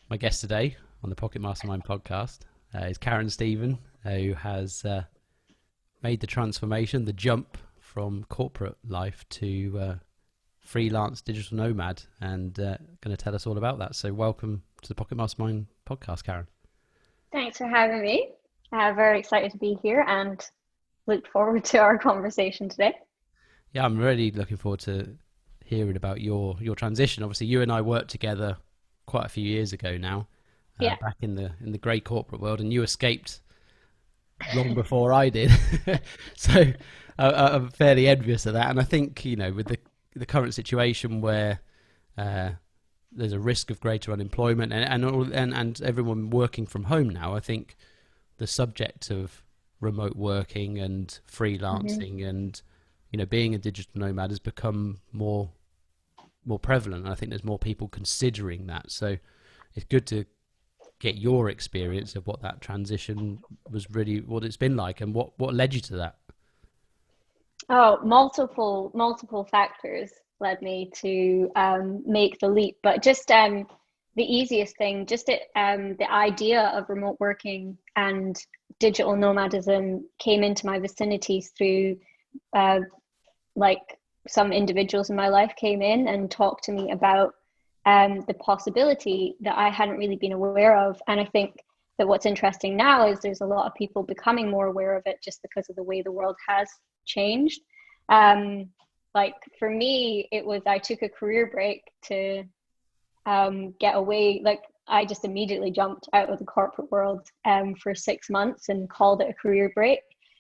My guest today on the Pocket Mastermind podcast is Karen Stephen, who has made the transformation, the jump from corporate life to freelance digital nomad, and going to tell us all about that. So, welcome to the Pocket Mastermind podcast, Karen. Thanks for having me. Very excited to be here and look forward to our conversation today. Yeah, I'm really looking forward to hearing about your transition. Obviously, you and I worked together quite a few years ago now, Yeah. back in the grey corporate world, and you escaped long before I did. So I'm fairly envious of that. And I think, with the current situation where uh, there's a risk of greater unemployment and everyone working from home now, I think the subject of remote working and hmm freelancing and being a digital nomad has become more prevalent. And I think there's more people considering that. So it's good to get your experience of what that transition was really, what it's been like, and what led you to that. Oh, multiple factors led me to make the leap, but just the easiest thing, the idea of remote working and digital nomadism came into my vicinities through uh, like some individuals in my life came in and talked to me about the possibility that I hadn't really been aware of. And I think that what's interesting now is there's a lot of people becoming more aware of it just because of the way the world has changed. Um, like for me, it was I took a career break to get away. Like I just immediately jumped out of the corporate world for 6 months and called it a career break.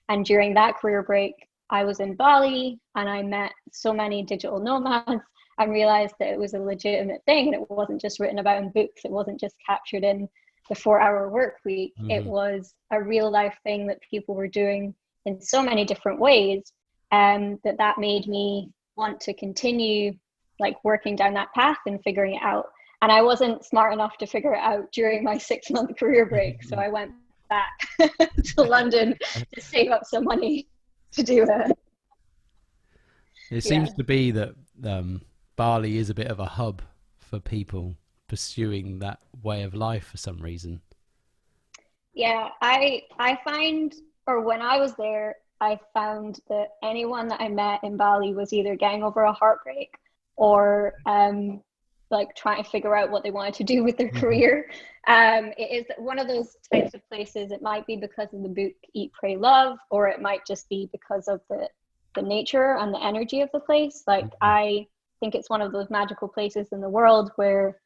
And during that career break, I was in Bali and I met so many digital nomads and realized that it was a legitimate thing. And it wasn't just written about in books. It wasn't just captured in the 4 hour work week. It Hmm. was a real life thing that people were doing in so many different ways. That made me want to continue like working down that path and figuring it out. And I wasn't smart enough to figure it out during my 6 month career break. So I went back to London to save up some money to do it. It Yeah. seems to be that Bali is a bit of a hub for people pursuing that way of life for some reason. Yeah. I find or when I was there, I found that anyone that I met in Bali was either getting over a heartbreak or like trying to figure out what they wanted to do with their Hmm. career. It is one of those types of places. It might be because of the book Eat, Pray, Love, or it might just be because of the nature and the energy of the place. Like I think it's one of those magical places in the world where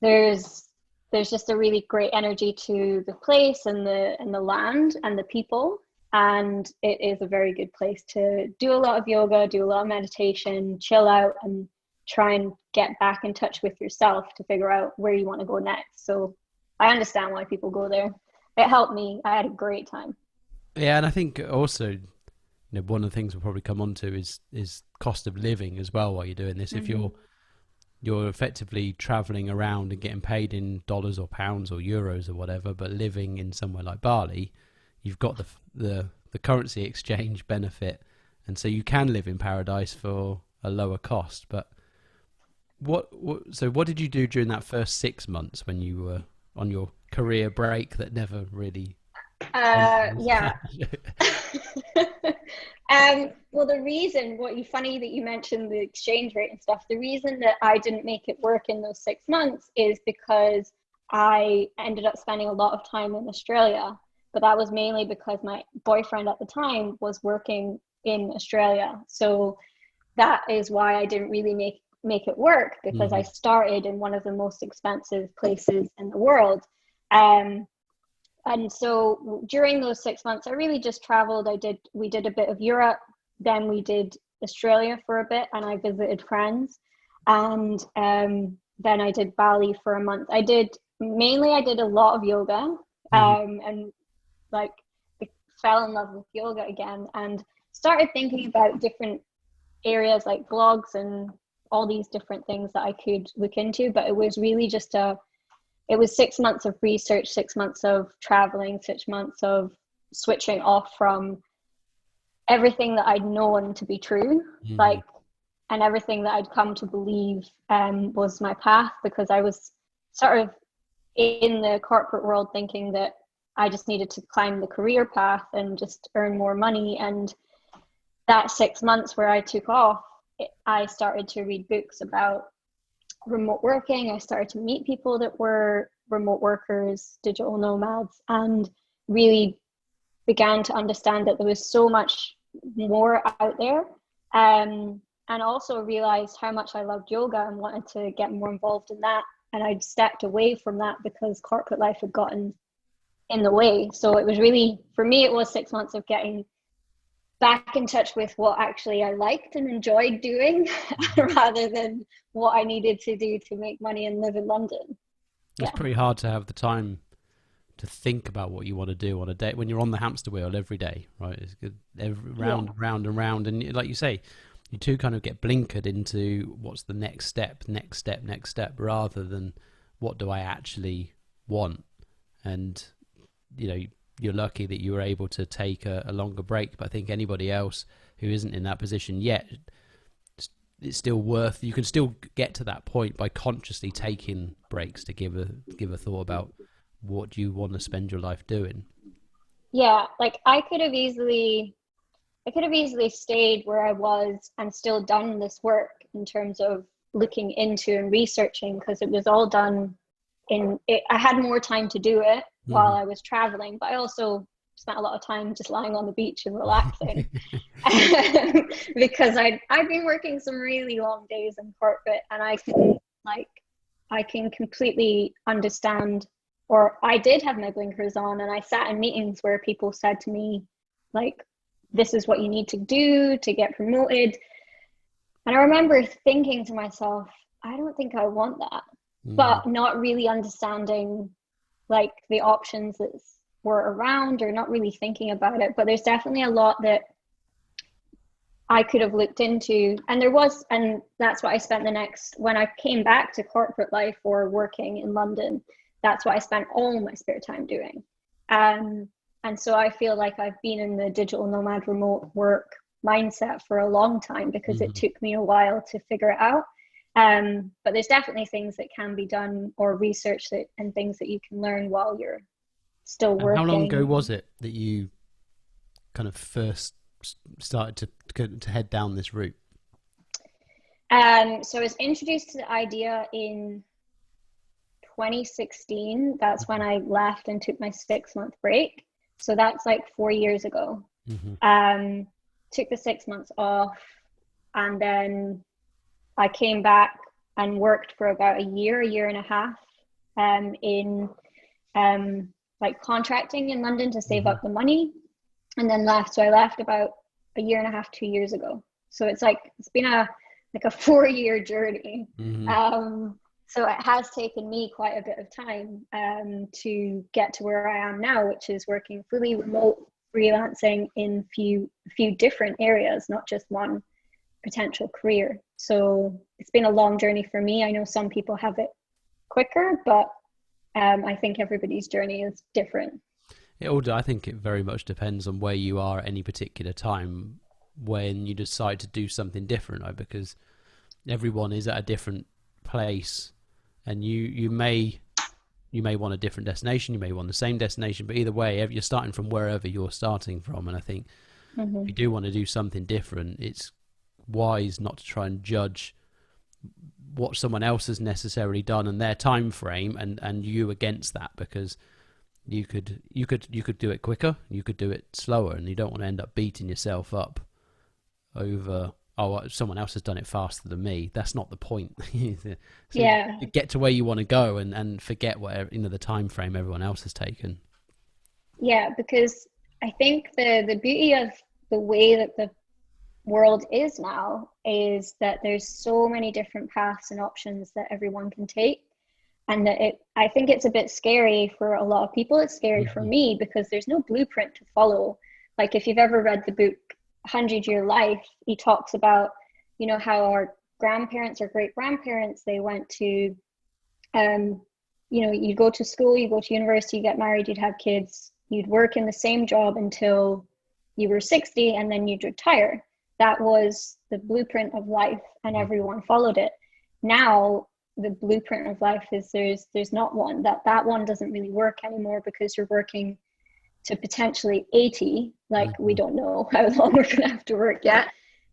there's there's just a really great energy to the place and the land and the people, and it is a very good place to do a lot of yoga, do a lot of meditation, chill out, and try and get back in touch with yourself to figure out where you want to go next. So I understand why people go there. It helped me. I had a great time. Yeah, and I think also, one of the things we'll probably come on to is cost of living as well while you're doing this. If Mm-hmm. you're effectively traveling around and getting paid in dollars or pounds or euros or whatever, but living in somewhere like Bali, you've got the currency exchange benefit, and so you can live in paradise for a lower cost. But so what did you do during that first 6 months when you were on your career break that never really ended? Yeah. Well, the reason, funny that you mentioned the exchange rate and stuff. The reason that I didn't make it work in those 6 months is because I ended up spending a lot of time in Australia, but that was mainly because my boyfriend at the time was working in Australia. So that is why I didn't really make it work because I Hmm. started in one of the most expensive places in the world. Um, and so during those 6 months, I really just traveled. We did a bit of Europe, then we did Australia for a bit, and I visited friends. And then I did Bali for a month. I did a lot of yoga, Hmm. and like fell in love with yoga again and started thinking about different areas like blogs and all these different things that I could look into. But it was really just it was 6 months of research, 6 months of traveling, 6 months of switching off from everything that I'd known to be true, Hmm. like, and everything that I'd come to believe was my path, because I was sort of in the corporate world thinking that I just needed to climb the career path and just earn more money. And that 6 months where I took off, I started to read books about remote working. I started to meet people that were remote workers, digital nomads, and really began to understand that there was so much more out there. And also realized how much I loved yoga and wanted to get more involved in that. And I'd stepped away from that because corporate life had gotten in the way. So it was really, for me, it was 6 months of getting back in touch with what actually I liked and enjoyed doing rather than what I needed to do to make money and live in London. It's pretty hard to have the time to think about what you want to do on a day when you're on the hamster wheel every day, right? It's good, round, round and round. And like you say, you two kind of get blinkered into what's the next step, rather than what do I actually want. And, you know, you're lucky that you were able to take a longer break. But I think anybody else who isn't in that position yet, it's still worth, you can still get to that point by consciously taking breaks to give a thought about what you want to spend your life doing. Yeah, like I could have easily stayed where I was and still done this work in terms of looking into and researching, because it was all done I had more time to do it while I was traveling, but I also spent a lot of time just lying on the beach and relaxing because I've been working some really long days in corporate, and I can completely understand, or I did have my blinkers on and I sat in meetings where people said to me, like, this is what you need to do to get promoted. And I remember thinking to myself, I don't think I want that, but not really understanding like the options that were around, or not really thinking about it. But there's definitely a lot that I could have looked into. And that's what I spent when I came back to corporate life or working in London, that's what I spent all my spare time doing. And so I feel like I've been in the digital nomad remote work mindset for a long time because it took me a while to figure it out. But there's definitely things that can be done, or research and things that you can learn while you're still working. How long ago was it that you kind of first started to head down this route? So I was introduced to the idea in 2016. That's when I left and took my 6-month break. So that's like 4 years ago. Took the 6 months off, and then I came back and worked for about a year and a half in like contracting in London to save up the money, and then left. So I left about a year and a half, 2 years ago. So it's been a 4-year journey. So it has taken me quite a bit of time to get to where I am now, which is working fully remote, freelancing in a few different areas, not just one potential career. So it's been a long journey for me. I know some people have it quicker, but I think everybody's journey is different. I think it very much depends on where you are at any particular time when you decide to do something different, right? Because everyone is at a different place, and you may want a different destination, you may want the same destination, but either way, you're starting from wherever you're starting from. And I think if you do want to do something different, it's wise not to try and judge what someone else has necessarily done and their time frame and you against that, because you could do it quicker, you could do it slower, and you don't want to end up beating yourself up over, oh, someone else has done it faster than me. That's not the point. Yeah. Get to where you want to go and forget what the time frame everyone else has taken. Yeah, because I think the beauty of the way that the world is now is that there's so many different paths and options that everyone can take, and that I think it's a bit scary for a lot of people. It's scary for me because there's no blueprint to follow. Like if you've ever read the book 100-Year Life, he talks about how our grandparents or great grandparents, they went to you'd go to school, you go to university, you get married, you'd have kids, you'd work in the same job until you were 60, and then you'd retire. That was the blueprint of life, and everyone followed it. Now the blueprint of life is there's not one. That one doesn't really work anymore, because you're working to potentially 80, like we don't know how long we're going to have to work yet,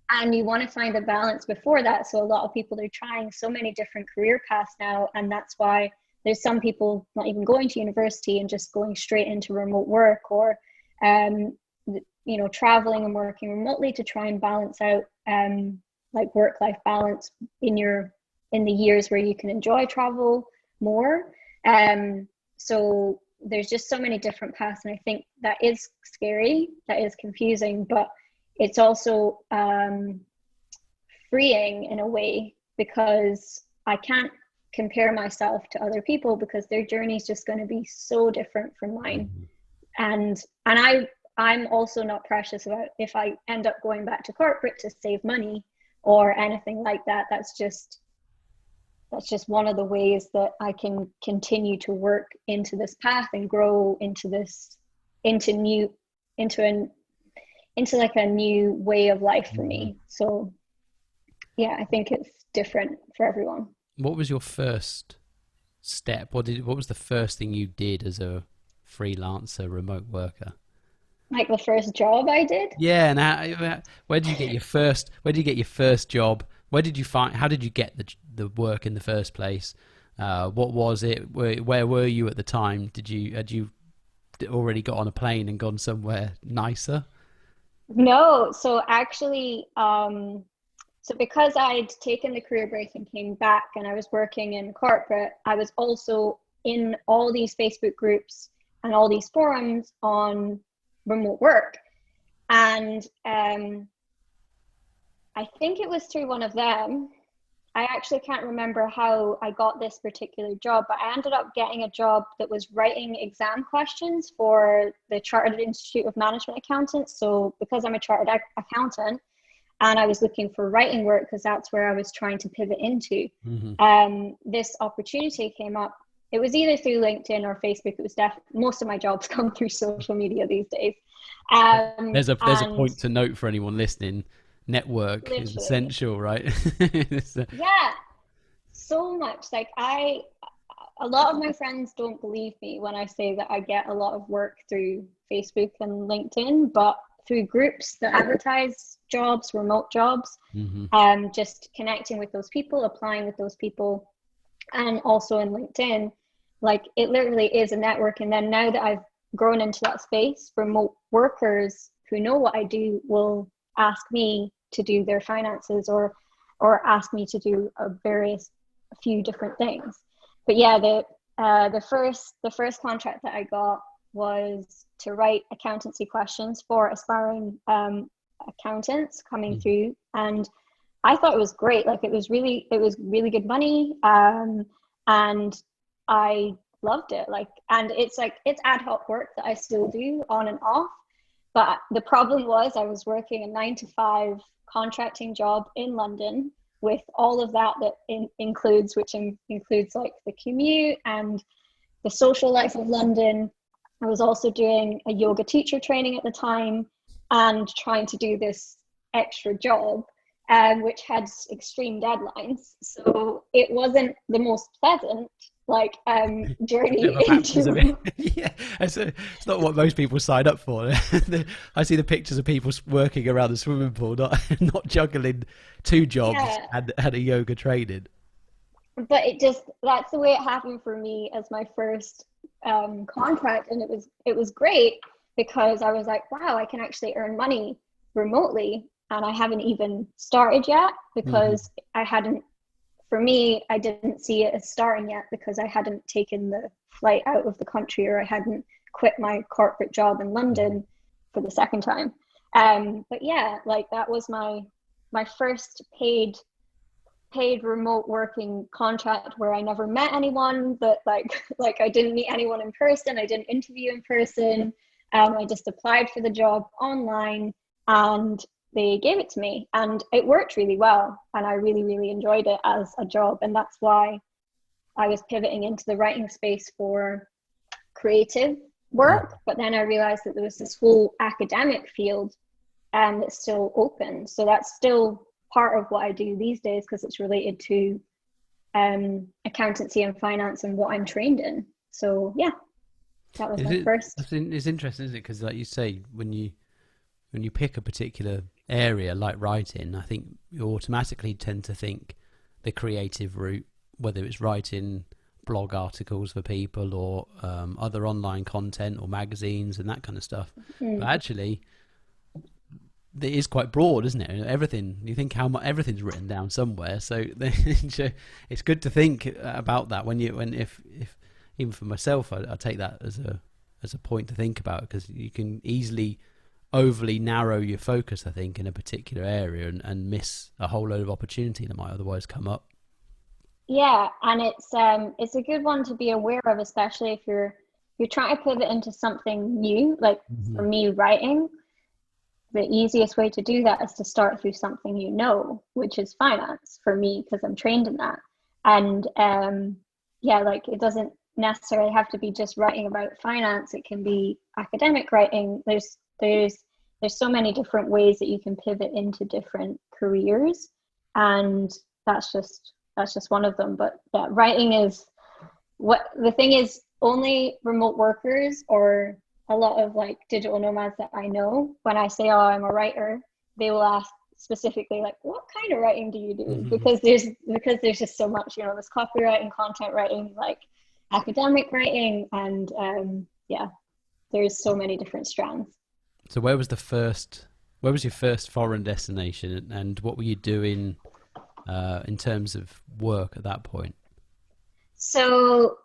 and you want to find a balance before that. So a lot of people are trying so many different career paths now, and that's why there's some people not even going to university and just going straight into remote work, or traveling and working remotely to try and balance out like work-life balance in the years where you can enjoy travel more. So there's just so many different paths, and I think that is scary, that is confusing, but it's also freeing in a way, because I can't compare myself to other people, because their journey is just going to be so different from mine. And I'm also not precious about if I end up going back to corporate to save money or anything like that. That's just one of the ways that I can continue to work into this path and grow into like a new way of life for me. So yeah, I think it's different for everyone. What was your first step? What was the first thing you did as a freelancer remote worker? Like the first job I did? Yeah, and where did you get your first? Where did you get your first job? Where did you find? How did you get the work in the first place? What was it? Where were you at the time? Had you already got on a plane and gone somewhere nicer? No, so actually, so because I'd taken the career break and came back and I was working in corporate, I was also in all these Facebook groups and all these forums on remote work. And I think it was through one of them. I actually can't remember how I got this particular job, but I ended up getting a job that was writing exam questions for the Chartered Institute of Management Accountants. So because I'm a chartered accountant and I was looking for writing work, because that's where I was trying to pivot into, this opportunity came up. It was either through LinkedIn or Facebook. It was most of my jobs come through social media these days. There's a point to note for anyone listening. Network is essential, right? Yeah, so much. Like a lot of my friends don't believe me when I say that I get a lot of work through Facebook and LinkedIn, but through groups that advertise jobs, remote jobs, just connecting with those people, applying with those people, and also in LinkedIn, like it literally is a network. And then now that I've grown into that space, remote workers who know what I do will ask me to do their finances or ask me to do a few different things. But yeah, the first contract that I got was to write accountancy questions for aspiring accountants coming through, and I thought it was great. Like it was really good money, and I loved it. Like, and it's ad hoc work that I still do on and off. But the problem was I was working a 9-to-5 contracting job in London with all of that includes like the commute and the social life of London. I was also doing a yoga teacher training at the time and trying to do this extra job, which had extreme deadlines. So it wasn't the most pleasant journey into. Yeah, it's not what most people sign up for. I see the pictures of people working around the swimming pool, not juggling two jobs and a yoga training. But that's the way it happened for me as my first contract, and it was great because I was like, wow, I can actually earn money remotely, and I haven't even started yet because for me, I didn't see it as starting yet because I hadn't taken the flight out of the country, or I hadn't quit my corporate job in London for the second time. But yeah, like that was my first paid remote working contract where I never met anyone, but like I didn't meet anyone in person. I didn't interview in person. I just applied for the job online and they gave it to me, and it worked really well, and I really, really enjoyed it as a job. And that's why I was pivoting into the writing space for creative work. But then I realized that there was this whole academic field that's still open. So that's still part of what I do these days because it's related to accountancy and finance and what I'm trained in. So yeah, that was Is my it? first. It's interesting, isn't it? Because like you say, when you pick a particular area like writing, I think you automatically tend to think the creative route, whether it's writing blog articles for people or other online content or magazines and that kind of stuff. But Mm. actually, it is quite broad, isn't it? Everything you think how much everything's written down somewhere. So it's good to think about that when if even for myself, I take that as a point to think about, because you can easily overly narrow your focus, I think, in a particular area and miss a whole load of opportunity that might otherwise come up. Yeah, and it's a good one to be aware of, especially if you're trying to pivot into something new. Like for Hmm. me, writing, the easiest way to do that is to start through something you know, which is finance for me because I'm trained in that. And yeah, like it doesn't necessarily have to be just writing about finance. It can be academic writing. There's so many different ways that you can pivot into different careers, and that's just one of them. But yeah, writing is what the thing is. Only remote workers or a lot of like digital nomads that I know, when I say, oh, I'm a writer, they will ask specifically like, what kind of writing do you do? Hmm. Because there's just so much, there's copywriting, content writing, like academic writing, and yeah, there's so many different strands. So where was your first foreign destination, and what were you doing in terms of work at that point? So,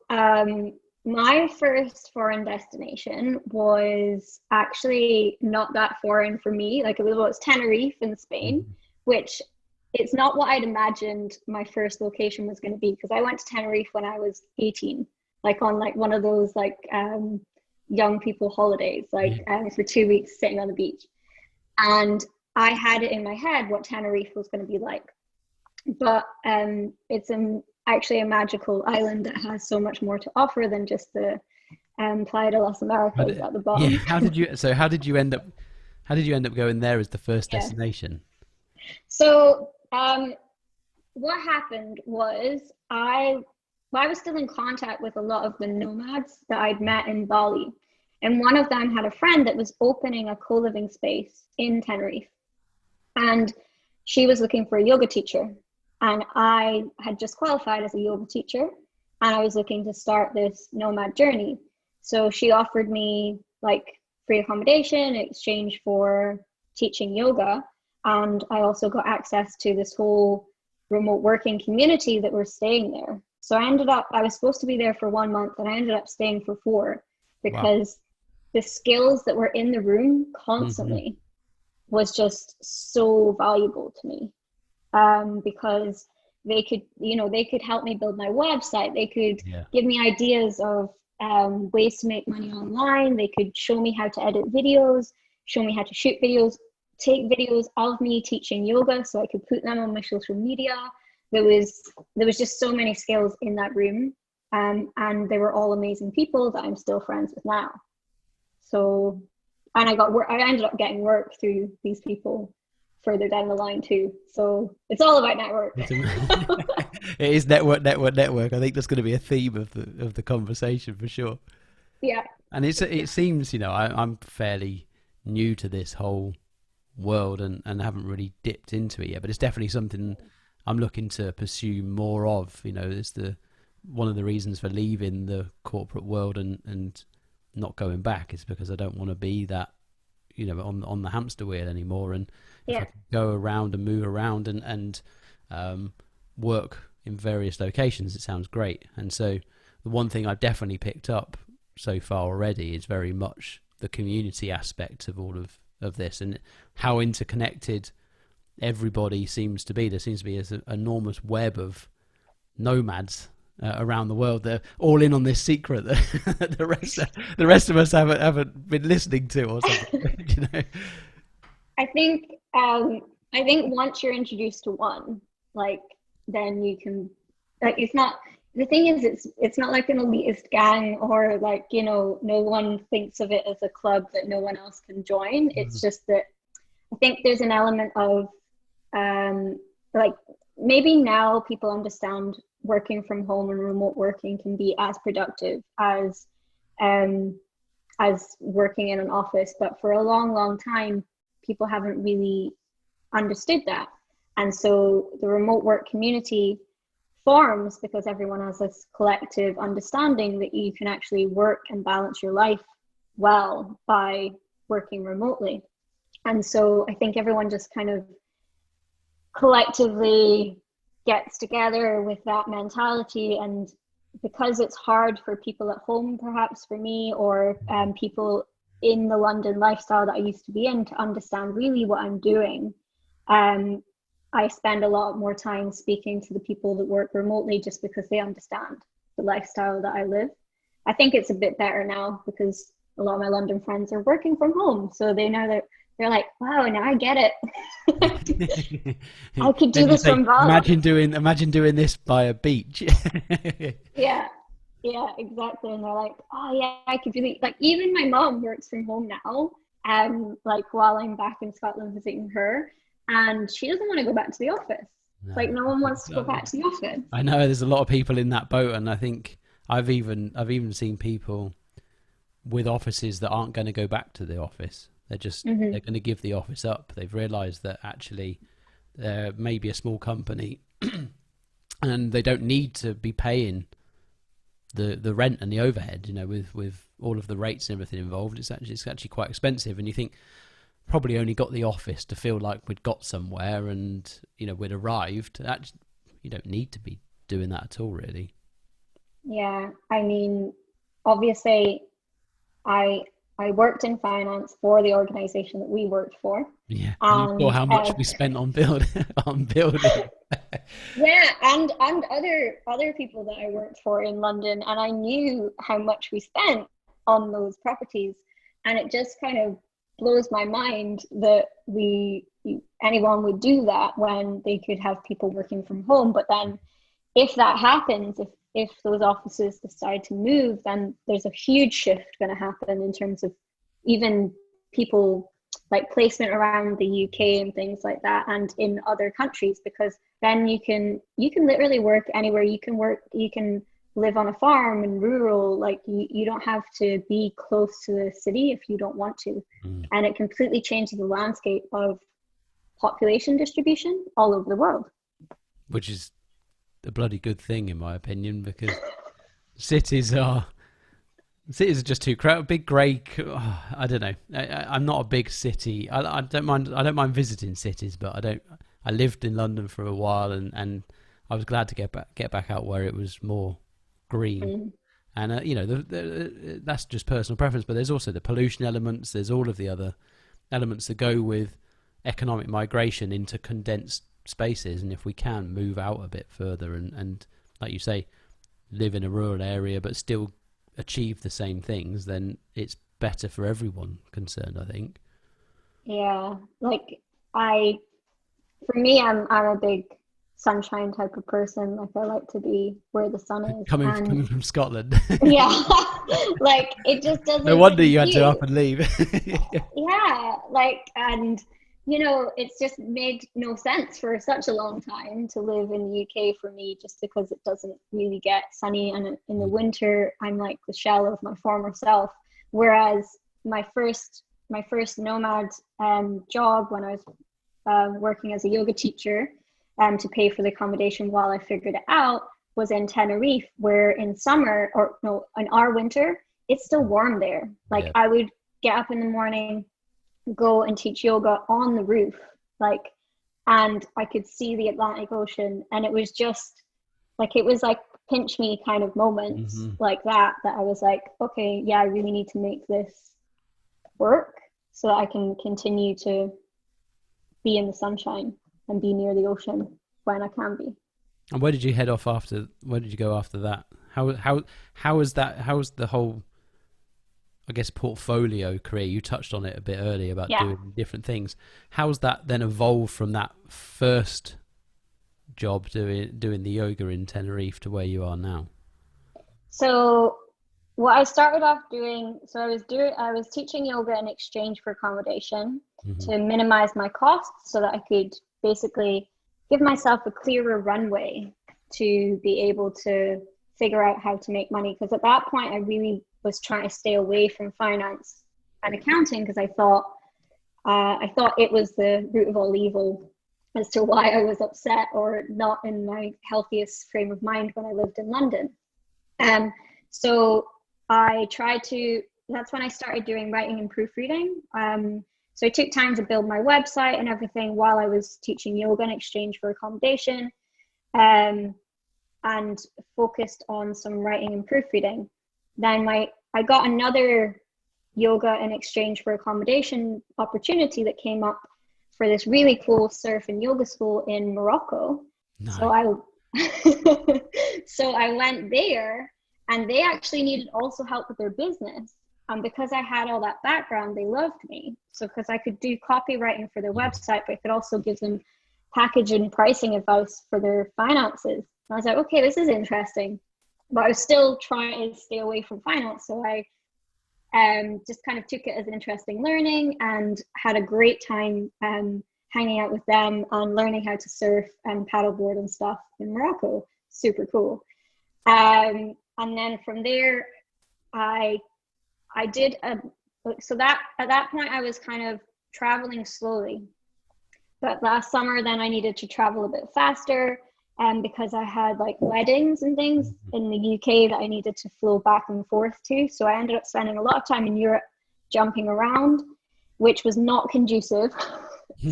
my first foreign destination was actually not that foreign for me. Like it was Tenerife in Spain, Hmm. which it's not what I'd imagined my first location was going to be because I went to Tenerife when I was 18, like on like one of those like young people holidays, like Yeah. for 2 weeks sitting on the beach. And I had it in my head what Tenerife was going to be like, but it's actually a magical island that has so much more to offer than just the Playa de las Americas at the Yeah, bottom. how did you end up going there as the first Yeah. destination? So what happened was I was still in contact with a lot of the nomads that I'd met in Bali, and one of them had a friend that was opening a co-living space in Tenerife, and she was looking for a yoga teacher, and I had just qualified as a yoga teacher, and I was looking to start this nomad journey. So she offered me like free accommodation in exchange for teaching yoga, and I also got access to this whole remote working community that were staying there. So I was supposed to be there for 1 month, and I ended up staying for 4 Wow. because the skills that were in the room Hmm. constantly was just so valuable to me, because they could help me build my website. They could Yeah. give me ideas of ways to make money online. They could show me how to edit videos, show me how to shoot videos, take videos of me teaching yoga so I could put them on my social media. There was just so many skills in that room, and they were all amazing people that I'm still friends with now. So, and I got work. I ended up getting work through these people further down the line too. So it's all about network. It is network, network, network. I think that's going to be a theme of the conversation for sure. Yeah. And it seems, I'm fairly new to this whole world and haven't really dipped into it yet, but it's definitely something I'm looking to pursue more of. It's the one of the reasons for leaving the corporate world and not going back is because I don't want to be that, on the hamster wheel anymore. And if I Yeah. can go around and move around and um, work in various locations, it sounds great. And so the one thing I've definitely picked up so far already is very much the community aspect of all of this and how interconnected everybody seems to be. There seems to be an enormous web of nomads around the world. They're all in on this secret that the rest of us haven't been listening to or something. you know. I think I think once you're introduced to one, like then you can, like, it's not, the thing is it's not like an elitist gang, or like, no one thinks of it as a club that no one else can join. It's Mhm. just that I think there's an element of um like maybe now people understand working from home and remote working can be as productive as working in an office. But for a long, long time, people haven't really understood that. And so the remote work community forms because everyone has this collective understanding that you can actually work and balance your life well by working remotely. And so I think everyone just kind of collectively gets together with that mentality. And because it's hard for people at home, perhaps for me, or people in the London lifestyle that I used to be in, to understand really what I'm doing, I spend a lot more time speaking to the people that work remotely just because they understand the lifestyle that I live. I think it's a bit better now because a lot of my London friends are working from home, so they know that they're like, wow, now I get it. I could do this from Bali. Imagine doing this by a beach. Yeah, exactly. And they're like, oh yeah, I could really, like, even my mom works from home now, like while I'm back in Scotland visiting her, and she doesn't want to go back to the office. No. Like, no one wants to go back to the office. I know there's a lot of people in that boat, and I think I've even seen people with offices that aren't going to go back to the office. They're just they're going to give the office up. They've realised that actually they're maybe a small company, and they don't need to be paying the rent and the overhead. You know, with all of the rates and everything involved, it's actually quite expensive. And you think, probably only got the office to feel like we'd got somewhere and, you know, we'd arrived. Actually, you don't need to be doing that at all, really. Yeah, I mean, obviously, I worked in finance for the organization that we worked for. Yeah, and you saw how much we spent on building. Yeah, and other people that I worked for in London, and I knew how much we spent on those properties, and it just kind of blows my mind that anyone would do that when they could have people working from home. But then if that happens, if those offices decide to move, then there's a huge shift going to happen in terms of even people, like placement around the UK and things like that, and in other countries, because then you can literally work anywhere. You can live on a farm and rural, like you don't have to be close to the city if you don't want to. And it completely changes the landscape of population distribution all over the world, which is a bloody good thing in my opinion, because cities are just too crowded. Big grey, I don't know. I'm not a big city. I don't mind visiting cities, but I lived in London for a while, and I was glad to get back out where it was more green. And you know, that's just personal preference, but there's also the pollution elements. There's all of the other elements that go with economic migration into condensed spaces. And if we can move out a bit further and like you say, live in a rural area but still achieve the same things, then it's better for everyone concerned, I think. Yeah, like for me, I'm a big sunshine type of person. Like, I like to be where the sun is. Coming from Scotland. Yeah, like it just doesn't. No wonder you had to up and leave. Yeah, like, and you know, it's just made no sense for such a long time to live in the UK for me, just because it doesn't really get sunny, and in the winter I'm like the shell of my former self. Whereas my first nomad job, when I was working as a yoga teacher to pay for the accommodation while I figured it out, was in Tenerife, where in summer, or no, in our winter, it's still warm there. Like, I would get up in the morning, go and teach yoga on the roof, like, and I could see the Atlantic Ocean, and it was just like, it was like pinch me kind of moments like that I was like, okay, yeah, I really need to make this work so that I can continue to be in the sunshine and be near the ocean when I can be. And where did you head off after? Where did you go after that? How was that? How was the whole, I guess, portfolio career? You touched on it a bit earlier about doing different things. How's that then evolved from that first job doing the yoga in Tenerife to where you are now? So what I started off doing, I was teaching yoga in exchange for accommodation to minimize my costs so that I could basically give myself a clearer runway to be able to figure out how to make money. Because at that point, I really was trying to stay away from finance and accounting because I thought it was the root of all evil as to why I was upset or not in my healthiest frame of mind when I lived in London. So I tried to, that's when I started doing writing and proofreading. So I took time to build my website and everything while I was teaching yoga in exchange for accommodation, and focused on some writing and proofreading. Then I got another yoga in exchange for accommodation opportunity that came up for this really cool surf and yoga school in Morocco. Nice. So I went there, and they actually needed also help with their business. And because I had all that background, they loved me. So because I could do copywriting for their website, but I could also give them package and pricing advice for their finances. And I was like, okay, this is interesting. But I was still trying to stay away from finance. So I just kind of took it as interesting learning and had a great time hanging out with them and learning how to surf and paddleboard and stuff in Morocco. Super cool. And then from there, I did so that at that point I was kind of traveling slowly. But last summer, then I needed to travel a bit faster, because I had like weddings and things in the UK that I needed to flow back and forth to. So I ended up spending a lot of time in Europe jumping around, which was not conducive.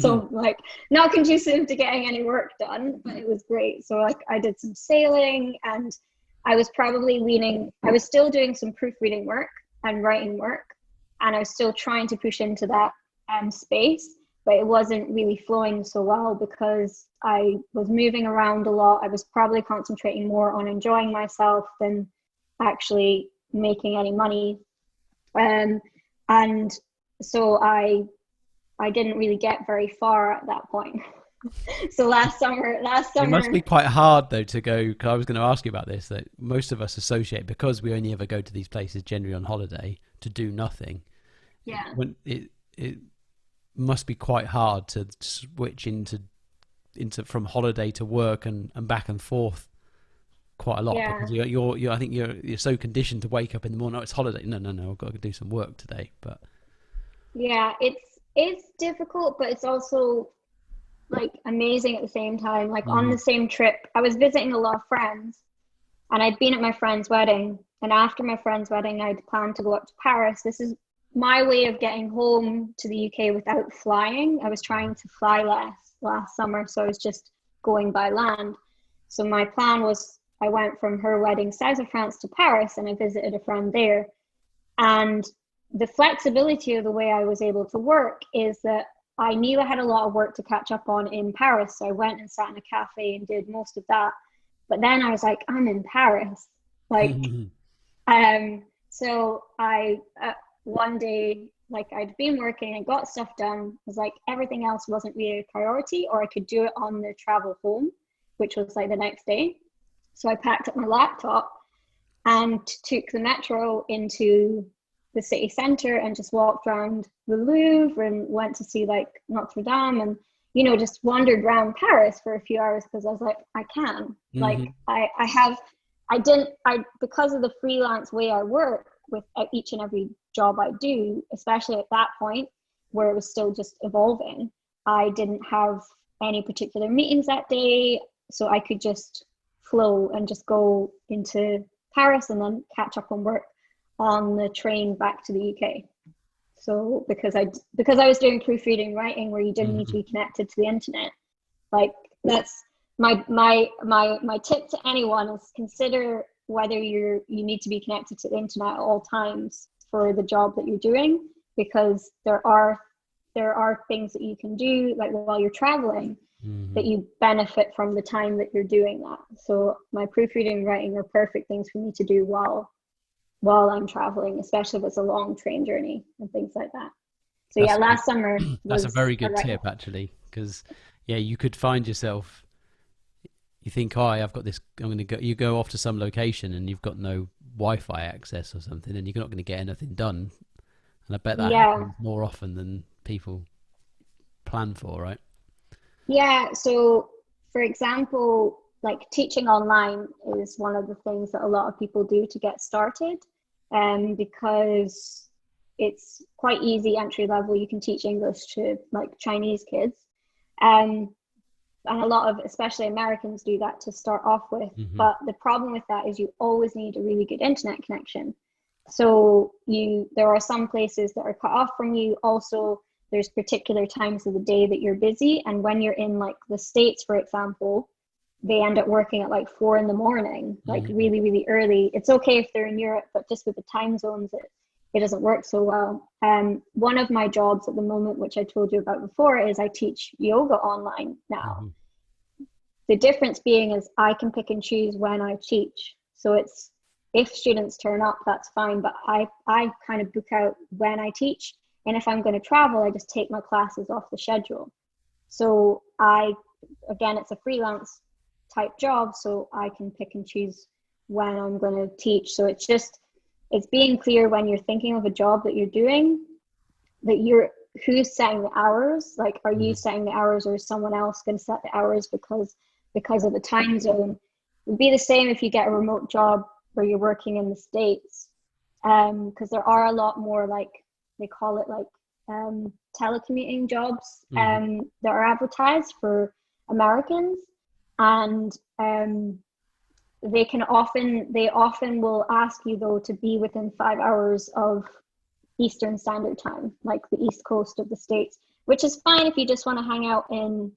So like not conducive to getting any work done, but it was great. So like I did some sailing, and I was still doing some proofreading work and writing work, and I was still trying to push into that space, but it wasn't really flowing so well because I was moving around a lot. I was probably concentrating more on enjoying myself than actually making any money. And so I didn't really get very far at that point. So last summer it must be quite hard though to go, cause I was going to ask you about this, that most of us associate, because we only ever go to these places generally on holiday to do nothing. Yeah. When it must be quite hard to switch into from holiday to work and back and forth quite a lot, because you're I think you're so conditioned to wake up in the morning, oh, it's holiday, no, I've got to do some work today. But yeah, it's difficult, but it's also like amazing at the same time. Like on the same trip, I was visiting a lot of friends, and I'd been at my friend's wedding, and after my friend's wedding I'd planned to go up to Paris. This is my way of getting home to the UK without flying. I was trying to fly last summer, so I was just going by land. So my plan was I went from her wedding south of France to Paris, and I visited a friend there. And the flexibility of the way I was able to work is that I knew I had a lot of work to catch up on in Paris. So I went and sat in a cafe and did most of that. But then I was like, I'm in Paris. Like, so I, one day, like I'd been working, I got stuff done. It was like everything else wasn't really a priority, or I could do it on the travel home, which was like the next day. So I packed up my laptop and took the metro into the city center and just walked around the Louvre and went to see like Notre Dame, and just wandered around Paris for a few hours because I was like, I can. Like because of the freelance way I work with each and every job I do, especially at that point where it was still just evolving, I didn't have any particular meetings that day, so I could just flow and just go into Paris and then catch up on work on the train back to the UK. So because I was doing proofreading writing where you didn't need to be connected to the internet, like that's my tip to anyone is consider whether you need to be connected to the internet at all times for the job that you're doing, because there are things that you can do like while you're traveling that you benefit from the time that you're doing that. So my proofreading and writing are perfect things for me to do while I'm traveling, especially if it's a long train journey and things like that. So last summer that's a very good tip actually, because you could find yourself, you think, oh, I've got this, I'm going to go, you go off to some location and you've got no Wi-Fi access or something, and you're not going to get anything done. And I bet that happens more often than people plan for, right? Yeah. So for example, like teaching online is one of the things that a lot of people do to get started, because it's quite easy entry level. You can teach English to like Chinese kids. Um, and a lot of, especially Americans, do that to start off with. Hmm. But the problem with that is you always need a really good internet connection. So there are some places that are cut off from you. Also, there's particular times of the day that you're busy. And when you're in like the States, for example, they end up working at like 4 in the morning, like Hmm. really, really early. It's okay if they're in Europe, but just with the time zones, it doesn't work so well. One of my jobs at the moment, which I told you about before, is I teach yoga online now. Hmm. The difference being is I can pick and choose when I teach. So it's, if students turn up, that's fine, but I kind of book out when I teach. And if I'm going to travel, I just take my classes off the schedule. So again, it's a freelance type job, so I can pick and choose when I'm going to teach. So it's being clear when you're thinking of a job that you're doing, that who's setting the hours. Like, are you Hmm. setting the hours, or is someone else going to set the hours because of the time zone? It would be the same if you get a remote job where you're working in the States, because there are a lot more, like they call it like telecommuting jobs Hmm. that are advertised for Americans. And they often will ask you though to be within 5 hours of Eastern Standard Time, like the East Coast of the States, which is fine if you just want to hang out in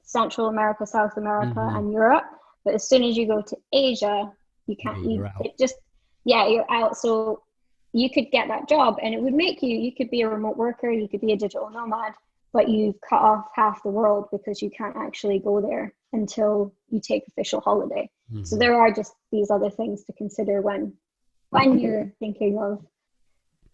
Central America, South America, Hmm. and Europe. But as soon as you go to Asia, you Yeah, can't, you're out. it just, yeah, you're out. So you could get that job and it would make you could be a remote worker, you could be a digital nomad, but you've cut off half the world because you can't actually go there until you take official holiday. So Hmm. there are just these other things to consider when you're thinking of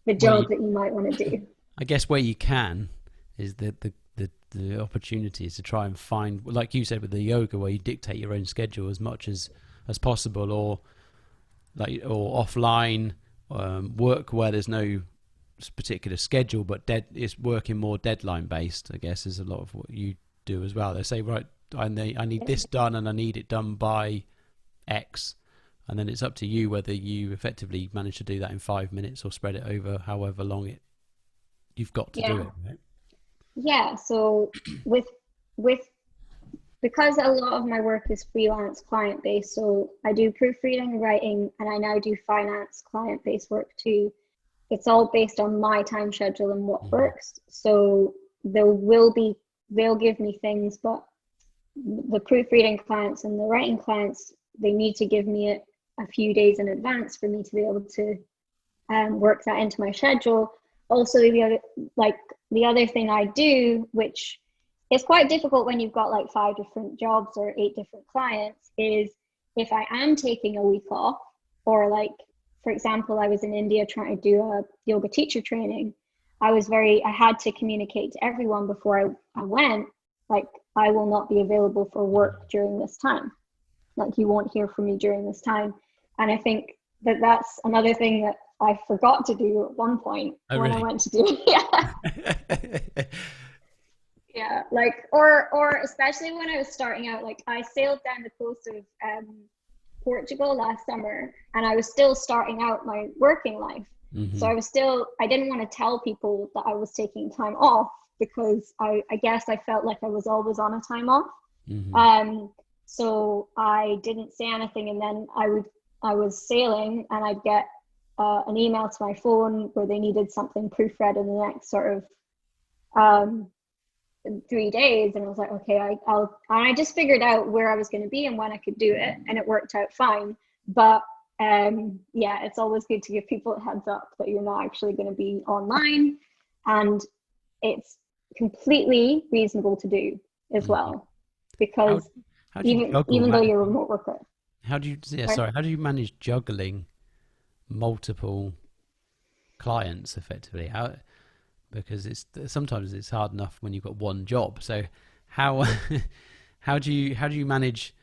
the Where you, job that you might want to do. I guess where you can is the opportunities to try and find, like you said with the yoga, where you dictate your own schedule as much as possible, or offline work where there's no particular schedule, but it's working more deadline based. I guess is a lot of what you do as well. They say, right, I need this done, and I need it done by X, and then it's up to you whether you effectively manage to do that in 5 minutes or spread it over however long you've got to do Yeah. it. Right? Yeah. So with with because a lot of my work is freelance client based, so I do proofreading and writing, and I now do finance client based work too. It's all based on my time schedule and what Mm-hmm. works. So there will be they'll give me things, but the proofreading clients and the writing clients, they need to give me it a few days in advance for me to be able to work that into my schedule. Also, the other thing I do, which is quite difficult when you've got like 5 different jobs or 8 different clients, is if I am taking a week off, or like, for example, I was in India trying to do a yoga teacher training. I had to communicate to everyone before I went, like, I will not be available for work during this time. Like, you won't hear from me during this time. And I think that that's another thing that I forgot to do at one point Oh, when I really? went to do yeah. Yeah, like, or especially when I was starting out, like I sailed down the coast of Portugal last summer, and I was still starting out my working life. So Hmm. I didn't want to tell people that I was taking time off, because I guess I felt like I was always on a time off. Hmm. Um, so I didn't say anything, and then I was sailing, and I'd get an email to my phone where they needed something proofread in the next sort of um, 3 days, and I was like, okay, I'll and I just figured out where I was going to be and when I could do it, and it worked out fine. But yeah, it's always good to give people a heads up that you're not actually going to be online, and it's completely reasonable to do as Hmm. well, How because how do you juggle even though you're a managing? remote worker, How do you yeah, right? sorry? How do you manage juggling multiple clients effectively? How because it's sometimes it's hard enough when you've got one job. So how how do you manage?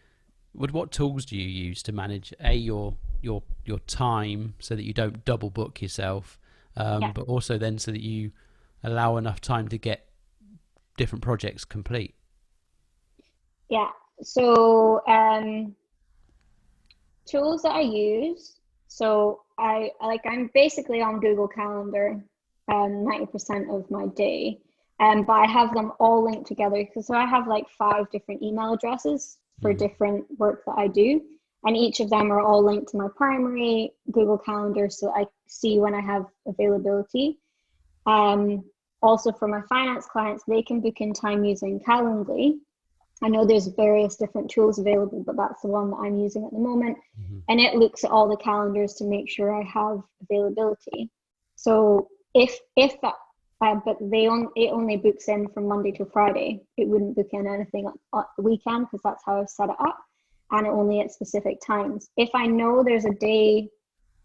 What tools do you use to manage your time so that you don't double book yourself, Yeah. but also then so that you allow enough time to get different projects complete? Yeah. So tools that I use. So I'm basically on Google Calendar 90% of my day. But I have them all linked together because so I have like 5 different email addresses for Mm. different work that I do. And each of them are all linked to my primary Google Calendar so I see when I have availability. Um, Also for my finance clients, they can book in time using Calendly. I know there's various different tools available, but that's the one that I'm using at the moment. Hmm. And it looks at all the calendars to make sure I have availability. So if that, but it only books in from Monday to Friday. It wouldn't book in anything at the weekend because that's how I've set it up, and only at specific times. If I know there's a day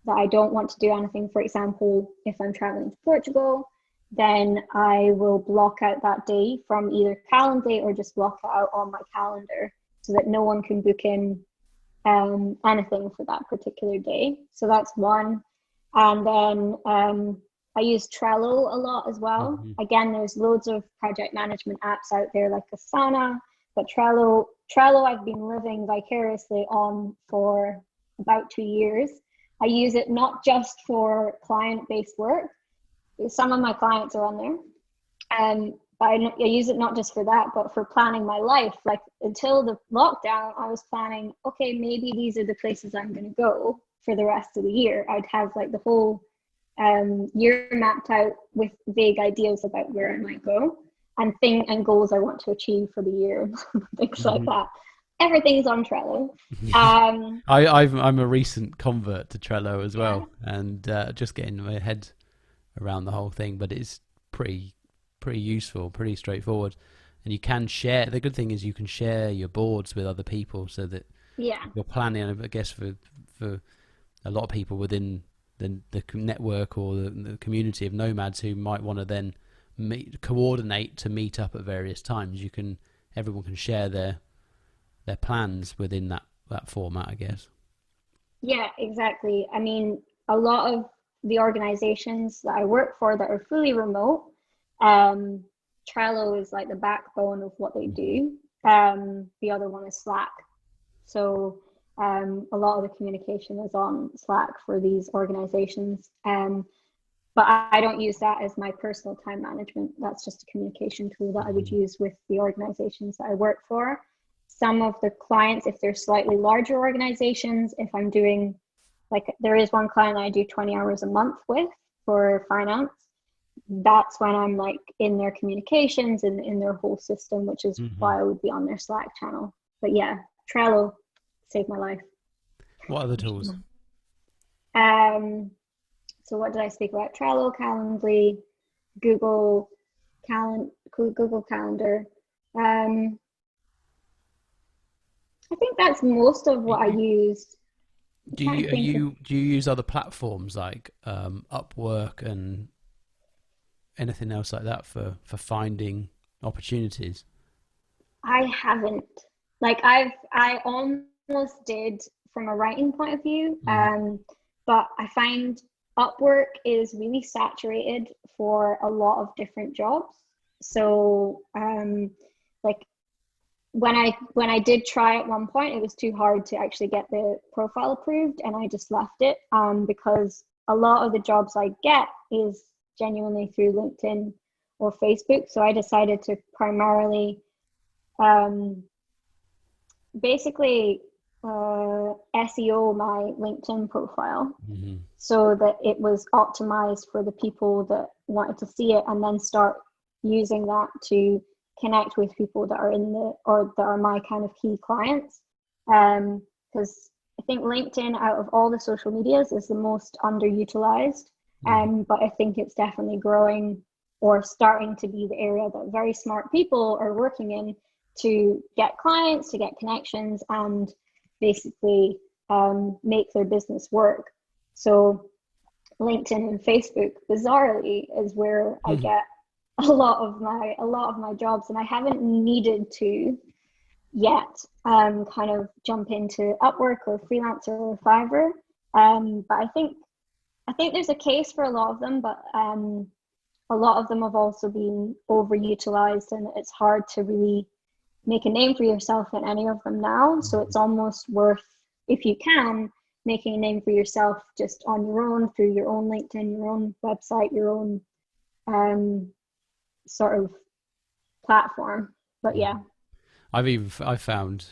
that I don't want to do anything, for example, if I'm traveling to Portugal, then I will block out that day from either Calendly or just block it out on my calendar so that no one can book in anything for that particular day. So that's one. And then I use Trello a lot as well. Hmm. Again, there's loads of project management apps out there like Asana, but Trello I've been living vicariously on for about 2 years. I use it not just for client-based work. Some of my clients are on there, but I use it not just for that, but for planning my life. Like until the lockdown, I was planning, okay, maybe these are the places I'm going to go for the rest of the year. I'd have like the whole year mapped out with vague ideas about where I might go and goals I want to achieve for the year, things like Hmm. that. Everything's on Trello. Um, I'm a recent convert to Trello as yeah, well, and just getting my head around the whole thing. But it's pretty useful, pretty straightforward, and you can share. The good thing is you can share your boards with other people, so that yeah, you're planning. I guess for a lot of people within the network or the community of nomads who might want to then coordinate to meet up at various times, everyone can share their plans within that format, I guess. yeah, exactly. I mean, a lot of the organizations that I work for that are fully remote, um, Trello is like the backbone of what they Hmm. do. The other one is Slack. So a lot of the communication is on Slack for these organizations. But I don't use that as my personal time management. That's just a communication tool that I would Hmm. use with the organizations that I work for. Some of the clients, if they're slightly larger organizations, if I'm doing, like, there is one client I do 20 hours a month with for finance. That's when I'm like in their communications and in their whole system, which is Hmm. why I would be on their Slack channel. But yeah, Trello saved my life. What other tools? Um, so what did I speak about? Trello, Calendly, Google Google Calendar. Um, I think that's most of what I use. I'm trying to think of. Do you use other platforms like Upwork and anything else like that for finding opportunities? I haven't. Like I almost did from a writing point of view, Mm. but I find Upwork is really saturated for a lot of different jobs. So like when I did try at one point, it was too hard to actually get the profile approved, and I just left it because a lot of the jobs I get is genuinely through LinkedIn or Facebook. So I decided to primarily um, basically SEO my LinkedIn profile Hmm. so that it was optimized for the people that wanted to see it, and then start using that to connect with people that are in the or that are my kind of key clients. Because I think LinkedIn, out of all the social medias, is the most underutilized. Hmm. But I think it's definitely growing or starting to be the area that very smart people are working in to get clients, to get connections, and basically make their business work. So LinkedIn and Facebook, bizarrely, is where I Hmm. get a lot of my jobs, and I haven't needed to yet kind of jump into Upwork or Freelancer or Fiverr. But I think there's a case for a lot of them, but a lot of them have also been overutilized, and it's hard to really make a name for yourself in any of them now. So it's almost worth, if you can, making a name for yourself just on your own, through your own LinkedIn, your own website, your own sort of platform. But yeah. I've found,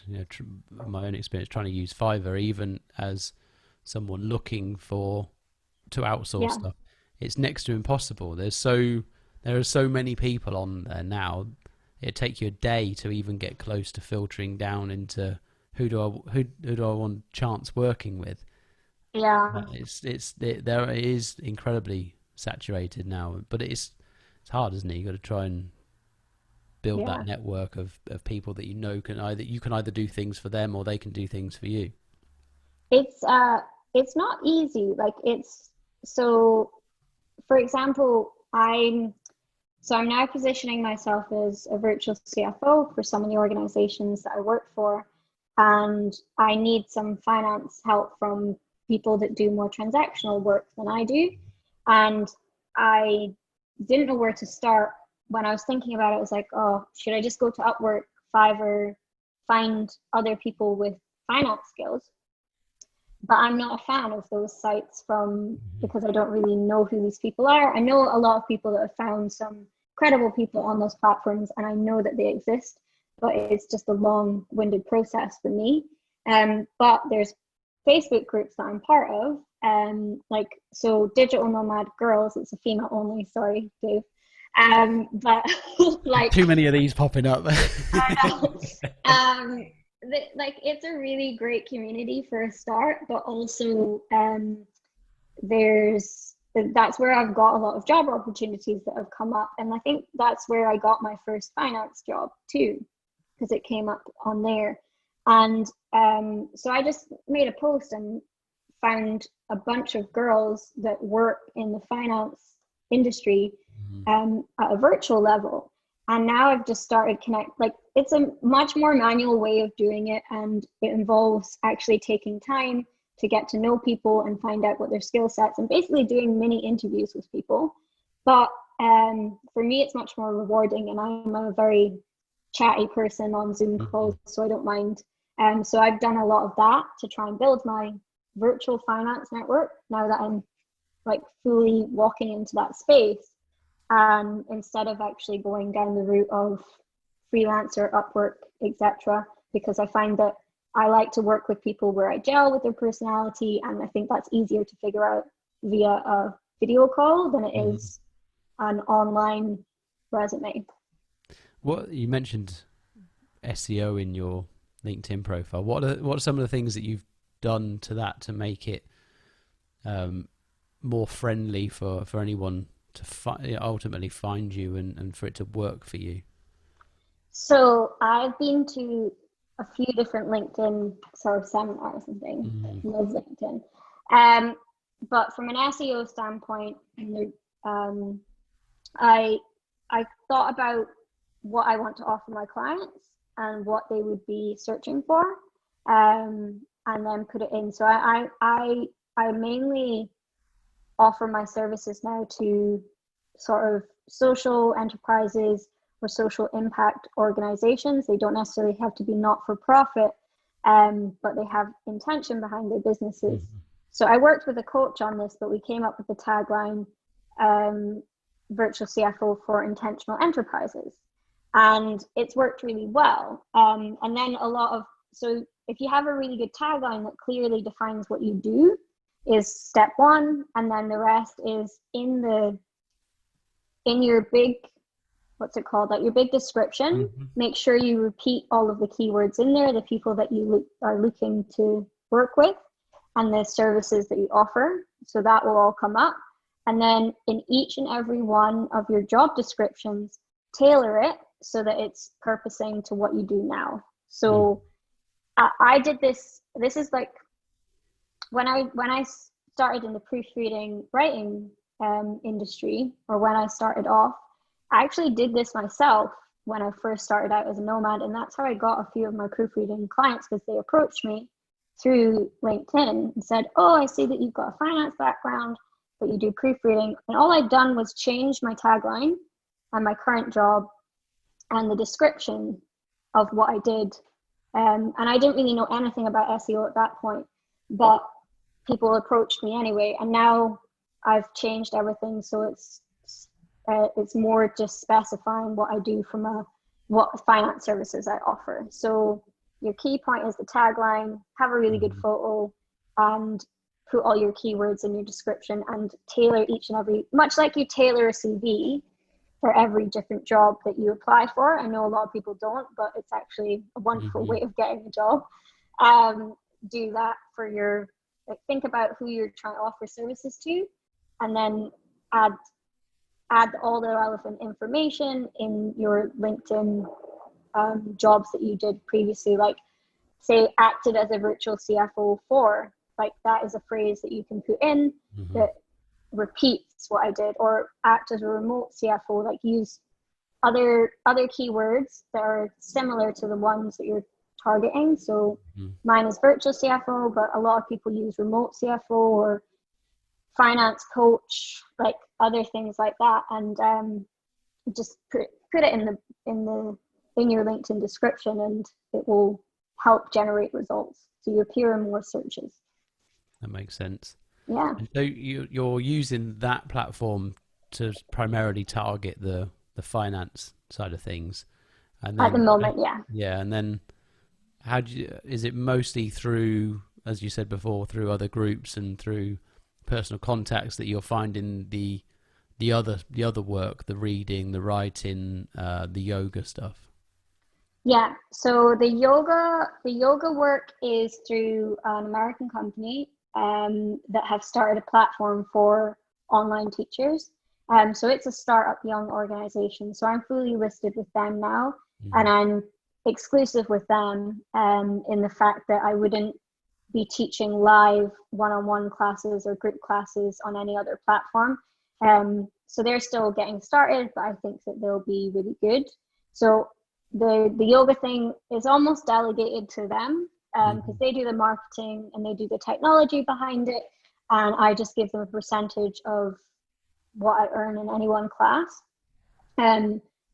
my own experience trying to use Fiverr, even as someone looking to outsource stuff, it's next to impossible. There are so many people on there now. It'd take you a day to even get close to filtering down into who do I want chance working with. Yeah. There it is incredibly saturated now, but it's hard, isn't it? You got to try and build that network of people that can either do things for them or they can do things for you. It's not easy. So for example, I'm now positioning myself as a virtual CFO for some of the organizations that I work for, and I need some finance help from people that do more transactional work than I do. And I didn't know where to start. When I was thinking about it, I was like, oh, should I just go to Upwork, Fiverr, find other people with finance skills? But I'm not a fan of those sites because I don't really know who these people are. I know a lot of people that have found some credible people on those platforms, and I know that they exist, but it's just a long-winded process for me. But there's Facebook groups that I'm part of, so Digital Nomad Girls, it's a female only, sorry, Dave. But like too many of these popping up. I know. It's a really great community for a start, but also that's where I've got a lot of job opportunities that have come up, and I think that's where I got my first finance job too, because it came up on there. And so I just made a post and found a bunch of girls that work in the finance industry at a virtual level. And now I've just started it's a much more manual way of doing it, and it involves actually taking time to get to know people and find out what their skill sets, and basically doing mini interviews with people. But for me, it's much more rewarding, and I'm a very chatty person on Zoom calls, so I don't mind. So I've done a lot of that to try and build my virtual finance network now that I'm fully walking into that space. Instead of actually going down the route of freelancer, Upwork, etc., because I find that I like to work with people where I gel with their personality, and I think that's easier to figure out via a video call than it is an online resume. What you mentioned SEO in your LinkedIn profile. What are some of the things that you've done to that to make it more friendly for anyone to ultimately find you and for it to work for you? So I've been to a few different LinkedIn sort of seminars and things. Love LinkedIn. But from an SEO standpoint, I thought about what I want to offer my clients and what they would be searching for, and then put it in. So I mainly offer my services now to sort of social enterprises or social impact organizations. They don't necessarily have to be not-for-profit, but they have intention behind their businesses. So I worked with a coach on this, but we came up with the tagline, virtual CFO for intentional enterprises. And it's worked really well. And then so if you have a really good tagline that clearly defines what you do, is step one, and then the rest is in your big, your big description. Make sure you repeat all of the keywords in there, the people that you are looking to work with, and the services that you offer. So that will all come up. And then in each and every one of your job descriptions, tailor it so that it's purposing to what you do now. So I did this. This is like when I started in the proofreading writing industry, or when I started off, I actually did this myself when I first started out as a nomad, and that's how I got a few of my proofreading clients, because they approached me through LinkedIn and said, oh, I see that you've got a finance background, but you do proofreading. And all I'd done was change my tagline and my current job and the description of what I did. And I didn't really know anything about SEO at that point, but people approached me anyway. And now I've changed everything, so it's more just specifying what I do from what finance services I offer. So your key point is the tagline, have a really good photo, and put all your keywords in your description, and tailor each and every, much like you tailor a CV for every different job that you apply for. I know a lot of people don't, but it's actually a wonderful way of getting a job. Do that for your, like, think about who you're trying to offer services to, and then add all the relevant information in your LinkedIn jobs that you did previously, like say acted as a virtual CFO for, like that is a phrase that you can put in that repeats what I did, or act as a remote CFO, like use other keywords that are similar to the ones that you're targeting. So mine is virtual CFO, but a lot of people use remote CFO or finance coach, like other things like that, and just put it in your LinkedIn description, and it will help generate results. So you appear in more searches. That makes sense. Yeah. And so you're using that platform to primarily target the finance side of things, and then At the moment, yeah. Yeah, and then is it mostly through, as you said before, through other groups and through personal contacts that you're finding the other work, the reading, the writing, the yoga stuff? Yeah, so the yoga work is through an American company that have started a platform for online teachers. So it's a startup young organization. So I'm fully listed with them now, and I'm exclusive with them in the fact that I wouldn't be teaching live one-on-one classes or group classes on any other platform. So they're still getting started, but I think that they'll be really good. So the yoga thing is almost delegated to them because they do the marketing and they do the technology behind it, and I just give them a percentage of what I earn in any one class.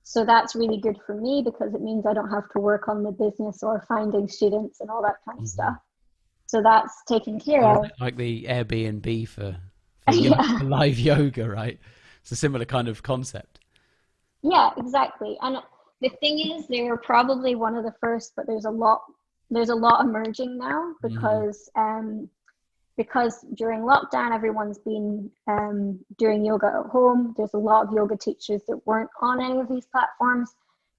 So that's really good for me because it means I don't have to work on the business or finding students and all that kind of stuff. So that's taken care of. Like the Airbnb for Yeah. live yoga, right? It's a similar kind of concept. Yeah, exactly. And the thing is, they're probably one of the first, but there's a lot emerging now because during lockdown, everyone's been doing yoga at home. There's a lot of yoga teachers that weren't on any of these platforms.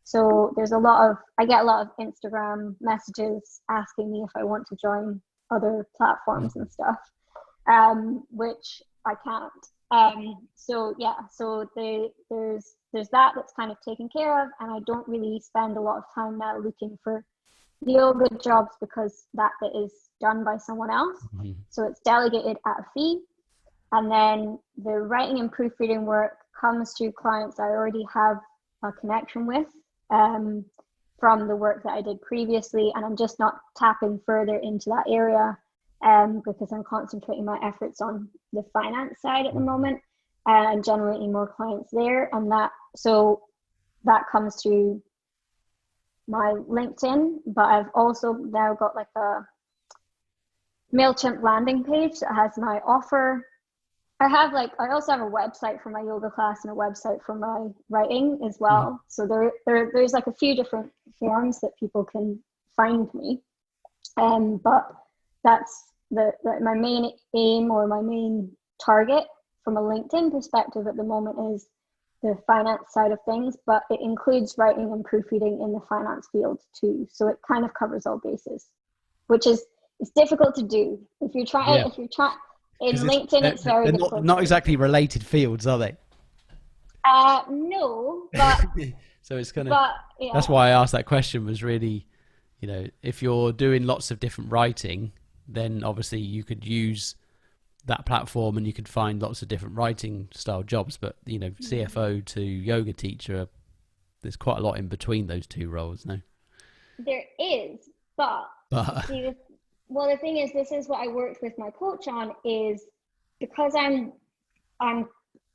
So I get a lot of Instagram messages asking me if I want to join other platforms and stuff, which I can't. So there's that's kind of taken care of, and I don't really spend a lot of time now looking for yoga jobs because that bit is done by someone else. So it's delegated at a fee, and then the writing and proofreading work comes to clients I already have a connection with from the work that I did previously, and I'm just not tapping further into that area because I'm concentrating my efforts on the finance side at the moment and generating more clients there, and that comes through my LinkedIn. But I've also now got like a MailChimp landing page that has my offer. I also have a website for my yoga class and a website for my writing as well. So there's like a few different forms that people can find me. But that's my main aim, or my main target from a LinkedIn perspective at the moment, is the finance side of things, but it includes writing and proofreading in the finance field too. So it kind of covers all bases, which is, it's difficult to do. If you're trying in LinkedIn, it's very difficult. Not exactly related fields, are they? No, but so it's kind of, yeah. That's why I asked that question, was really, if you're doing lots of different writing, then obviously you could use that platform and you could find lots of different writing style jobs. But CFO to yoga teacher, there's quite a lot in between those two roles, no? There is, but see, the thing is, this is what I worked with my coach on, is because I'm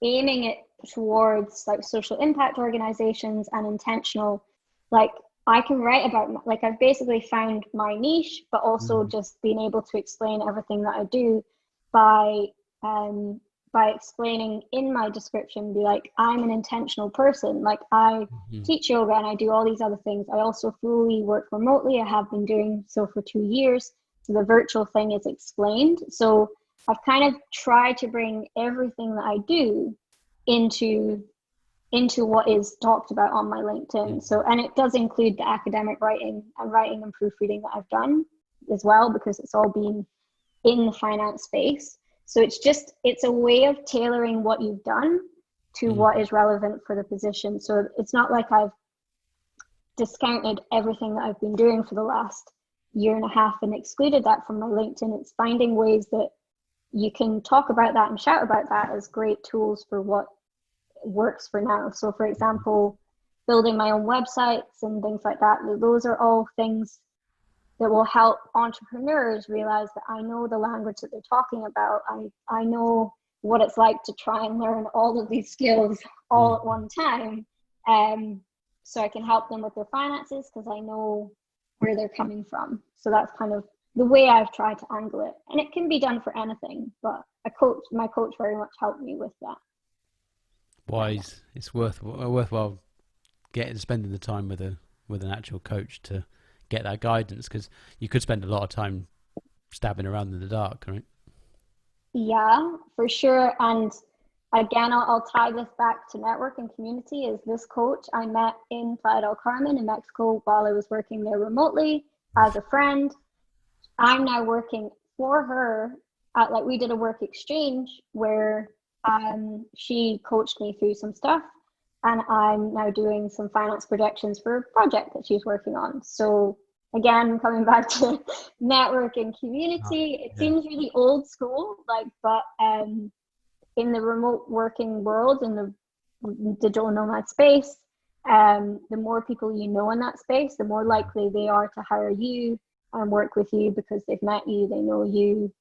aiming it towards like social impact organizations and intentional, like I can write about, like, I've basically found my niche, but also Mhm. just being able to explain everything that I do by um by explaining in my description, be like, I'm an intentional person. Like, I Mhm. teach yoga and I do all these other things. I also fully work remotely. I have been doing so for 2 years. So the virtual thing is explained. So I've kind of tried to bring everything that I do into what is talked about on my LinkedIn. So, Mhm. and it does include the academic writing and proofreading that I've done as well, because it's all been in the finance space. So it's a way of tailoring what you've done to what Mhm. is relevant for the position. So it's not like I've discounted everything that I've been doing for the last year and a half and excluded that from my LinkedIn. It's finding ways that you can talk about that and shout about that as great tools for what works for now. So, for example, building my own websites and things like that, those are all things that will help entrepreneurs realize that I know the language that they're talking about. I know what it's like to try and learn all of these skills all at Mhm. one time. Um, so I can help them with their finances because I know where they're coming from. So that's kind of the way I've tried to angle it. And it can be done for anything, but my coach very much helped me with that. Wise. It's worthwhile getting spending the time with a with an actual coach to get that guidance, because you could spend a lot of time stabbing around in the dark, right? Yeah, for sure. And again, I'll tie this back to network and community. Is this coach I met in Playa del Carmen in Mexico while I was working there remotely as a friend. I'm now working for her at, like, we did a work exchange where she coached me through some stuff, and I'm now doing some finance projections for a project that she's working on. So again, coming back to network and Nice. community, it Yeah. seems really old school, like, but in the remote working world, in the digital nomad space, the more people you know in that space, the more likely they are to hire you and work with you because they've met you, they know you,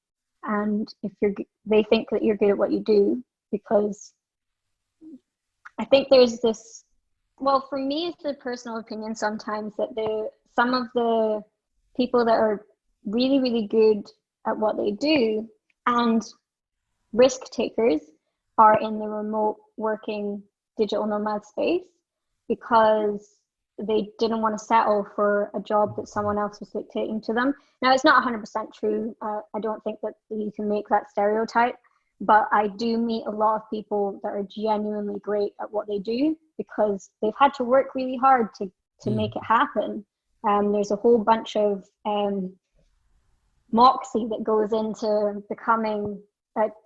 and if they think that you're good at what you do. Because I think there's this, well, for me, it's a personal opinion sometimes that some of the people that are really, really good at what they do and risk takers are in the remote working digital nomad space because they didn't want to settle for a job that someone else was dictating to them. Now, it's not 100% true. I don't think that you can make that stereotype, but I do meet a lot of people that are genuinely great at what they do because they've had to work really hard to Mm. make it happen. There's a whole bunch of moxie that goes into becoming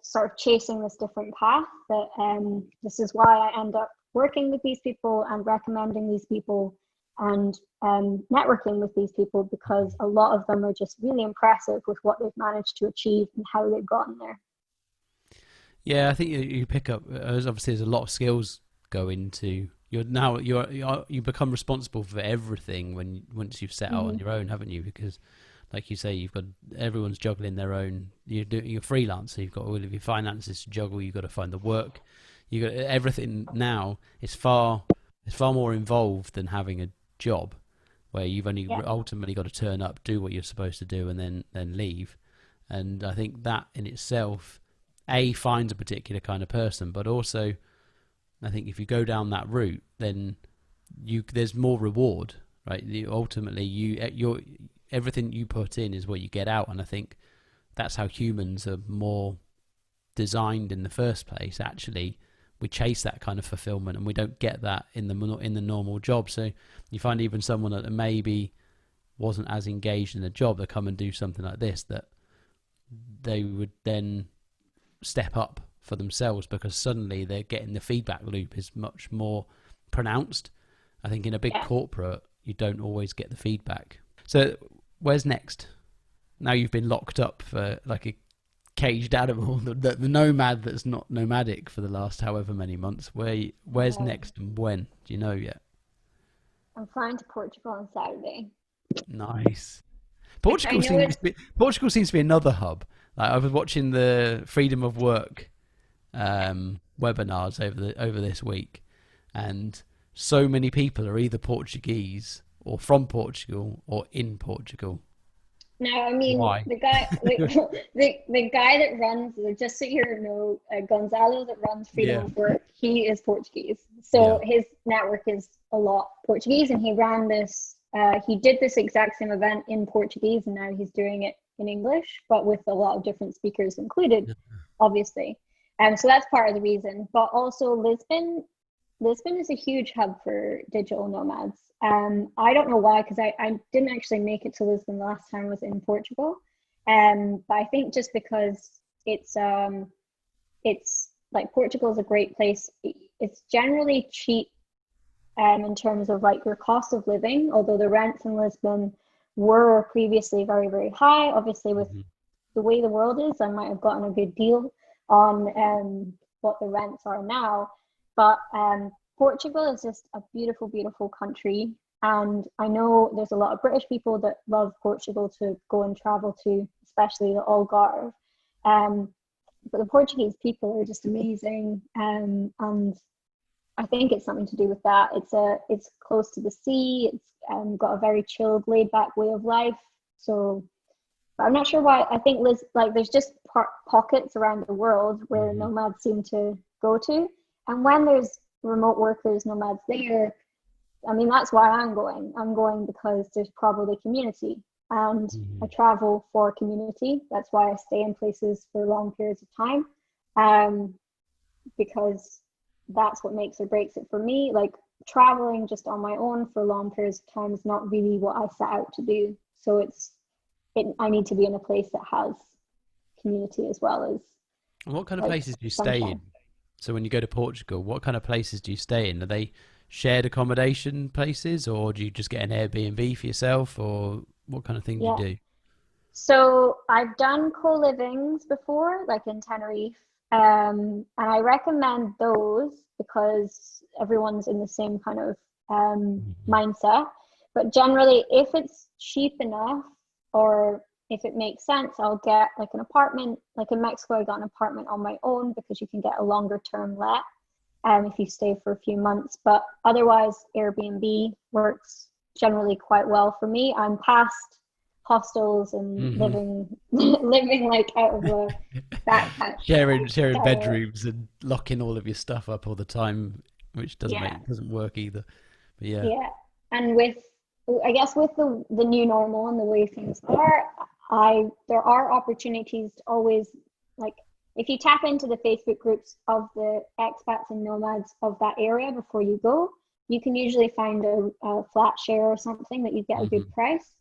sort of chasing this different path, that this is why I end up working with these people and recommending these people and networking with these people, because a lot of them are just really impressive with what they've managed to achieve and how they've gotten there. Yeah, I think you pick up. Obviously, there's a lot of skills go into. You become responsible for everything when once you've set out on Mm-hmm. your own, haven't you? Because, like you say, you've got everyone's juggling their own. You're freelancer. You've got all of your finances to juggle. You've got to find the work. You got everything now. It's far more involved than having a job where you've only Yeah, ultimately got to turn up, do what you're supposed to do, and then leave. And I think that in itself, a finds a particular kind of person, but also I think if you go down that route, then there's more reward, right? Ultimately, your everything you put in is what you get out, and I think that's how humans are more designed in the first place. Actually, we chase that kind of fulfillment, and we don't get that in the normal job. So you find even someone that maybe wasn't as engaged in the job, they come and do something like this, that they would then step up for themselves because suddenly they're getting the feedback loop is much more pronounced. I think in a big yeah. corporate, you don't always get the feedback. So, where's next? Now you've been locked up for like a caged animal, the nomad that's not nomadic for the last however many months. Where's next and when? Do you know yet? I'm flying to Portugal on Saturday. Nice. I know it's Portugal seems to be another hub. Like I was watching the Freedom of Work webinars over this week, and so many people are either Portuguese or from Portugal, or in Portugal? Now, I mean, Why? the guy that runs, just so you know, Gonzalo that runs Freedom Yeah. of Work, he is Portuguese. Yeah. So his network is a lot Portuguese, and he ran this. He did this exact same event in Portuguese, and now he's doing it in English, but with a lot of different speakers included, obviously. So that's part of the reason. But also Lisbon is a huge hub for digital nomads. I don't know why, because I didn't actually make it to Lisbon the last time I was in Portugal. But I think just because it's like Portugal is a great place. It's generally cheap in terms of like your cost of living, although the rents in Lisbon were previously very, very high. Obviously, with Hmm. the way the world is, I might have gotten a good deal on what the rents are now. But Portugal is just a beautiful, beautiful country. And I know there's a lot of British people that love Portugal to go and travel to, especially the Algarve. Um, but the Portuguese people are just amazing. And I think it's something to do with that. It's close to the sea. It's got a very chilled, laid back way of life. So but I'm not sure why. I think like there's just pockets around the world where Hmm. nomads seem to go to, and when there's remote workers, nomads there. I mean, that's why I'm going. I'm going because there's probably community, and I Hmm. travel for community. That's why I stay in places for long periods of time, um, because that's what makes or breaks it for me. Like traveling just on my own for long periods of time is not really what I set out to do. So I need to be in a place that has community as well as And what kind of like places do you stay sunshine. in? So when you go to Portugal, what kind of places do you stay in? Are they shared accommodation places, or do you just get an Airbnb for yourself, or what kind of thing do you Yeah. do? So I've done co-livings before, like in Tenerife, and I recommend those because everyone's in the same kind of Hmm. mindset. But generally, if it's cheap enough or if it makes sense, I'll get like an apartment. Like in Mexico, I got an apartment on my own because you can get a longer term let if you stay for a few months. But otherwise, Airbnb works generally quite well for me. I'm past hostels and Hmm. living like out of a backpack. Sharing Uh, bedrooms and locking all of your stuff up all the time, which yeah, doesn't work either. But yeah. yeah, and with I guess with the new normal and the way things are, I there are opportunities to always like if you tap into the Facebook groups of the expats and nomads of that area before you go, you can usually find a flat share or something that you get a good Hmm. price.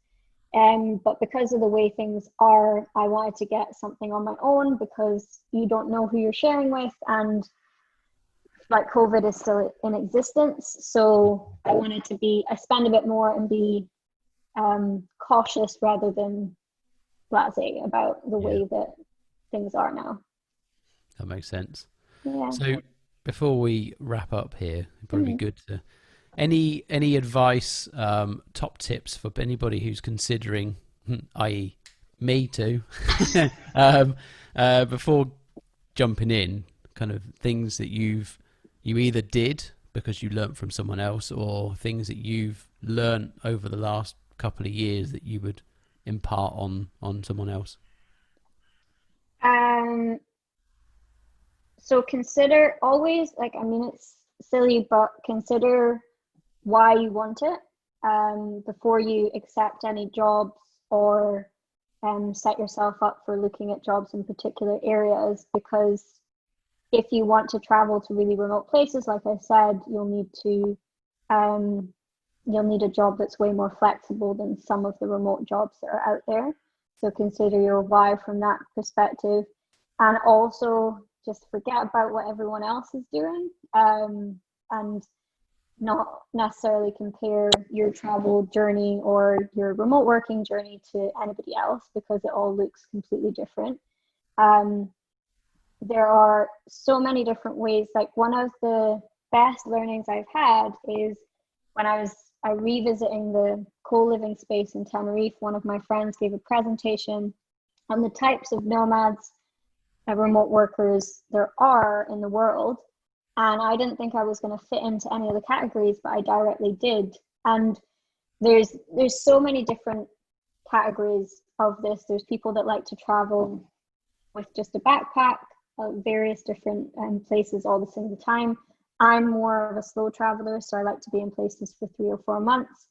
But because of the way things are, I wanted to get something on my own because you don't know who you're sharing with, and like COVID is still in existence. So I wanted to I spend a bit more and be cautious rather than blasé about the Yeah, way that things are now. that makes sense. Yeah. So before we wrap up here, it'd probably be Mhm. good to any advice, top tips for anybody who's considering, i.e., me too, um, before jumping in, kind of things that you either did because you learnt from someone else, or things that you've learnt over the last couple of years that you would impart on someone else. Um, so consider always, like, I mean, it's silly, but consider why you want it before you accept any jobs or set yourself up for looking at jobs in particular areas. Because if you want to travel to really remote places, like I said, um, you'll need a job that's way more flexible than some of the remote jobs that are out there. So consider your why from that perspective, and also just forget about what everyone else is doing, and not necessarily compare your travel journey or your remote working journey to anybody else because it all looks completely different. Um, there are so many different ways. Like one of the best learnings I've had is when I revisiting the co-living space in Tenerife. One of my friends gave a presentation on the types of nomads and remote workers there are in the world, and I didn't think I was going to fit into any of the categories, but I directly did. And there's so many different categories of this. There's people that like to travel with just a backpack, various different places all the same time. I'm more of a slow traveler, so I like to be in places for 3 or 4 months.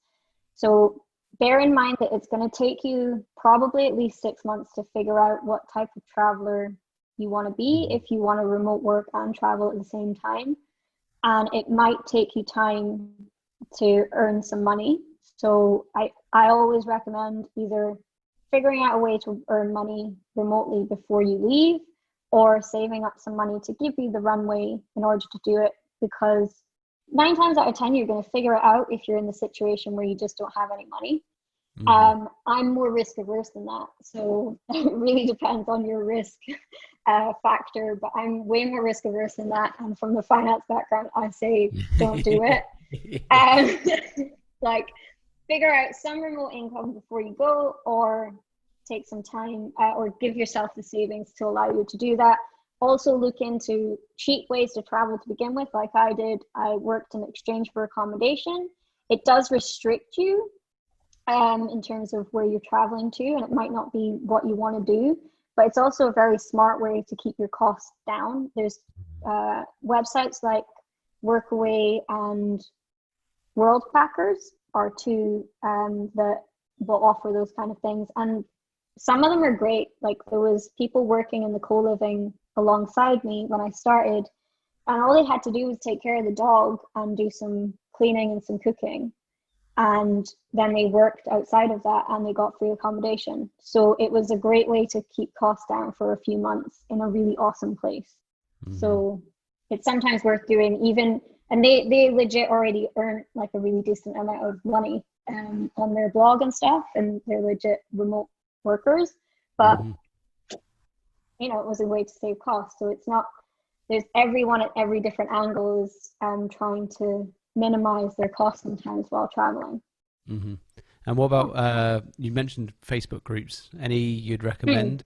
So bear in mind that it's going to take you probably at least 6 months to figure out what type of traveler you want to be if you want to remote work and travel at the same time. And it might take you time to earn some money. So I always recommend either figuring out a way to earn money remotely before you leave, or saving up some money to give you the runway in order to do it, because 9 times out of 10 you're going to figure it out if you're in the situation where you just don't have any money. I'm more risk averse than that, so it really depends on your risk factor, but I'm way more risk averse than that, and from the finance background I say don't do it. Like, figure out some remote income before you go, or take some time, or give yourself the savings to allow you to do that. Also look into cheap ways to travel to begin with, like I did. I worked in exchange for accommodation. It does restrict you in terms of where you're traveling to, and it might not be what you want to do, but it's also a very smart way to keep your costs down. There's websites like Workaway and Worldpackers are two that will offer those kind of things, and some of them are great. Like, there was people working in the co-living alongside me when I started, and all they had to do was take care of the dog and do some cleaning and some cooking, and then they worked outside of that and they got free accommodation. So it was a great way to keep costs down for a few months in a really awesome place. So it's sometimes worth doing, even, and they legit already earn like a really decent amount of money on their blog and stuff, and they're legit remote workers, but you know, it was a way to save costs. So it's not, there's everyone at every different angle is trying to minimize their costs sometimes while traveling. And what about you mentioned Facebook groups, any you'd recommend?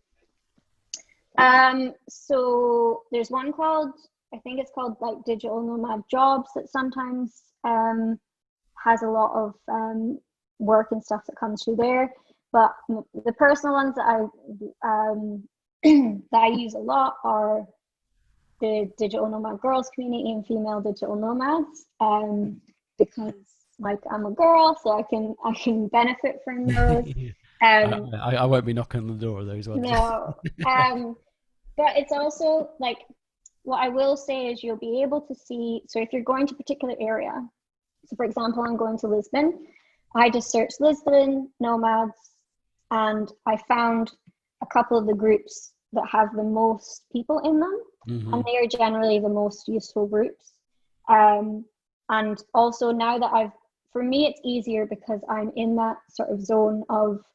So there's one called, I think it's called like Digital Nomad Jobs, that sometimes has a lot of work and stuff that comes through there. But the personal ones that I use a lot are the Digital Nomad Girls community and Female Digital Nomads, because like I'm a girl, so I can benefit from those. I won't be knocking on the door of those ones. No, but it's also like, what I will say is you'll be able to see. So if you're going to a particular area, so for example, I'm going to Lisbon. I just searched Lisbon nomads, and I found a couple of the groups that have the most people in them, and they are generally the most useful groups. And also, now that for me, it's easier because I'm in that sort of zone of,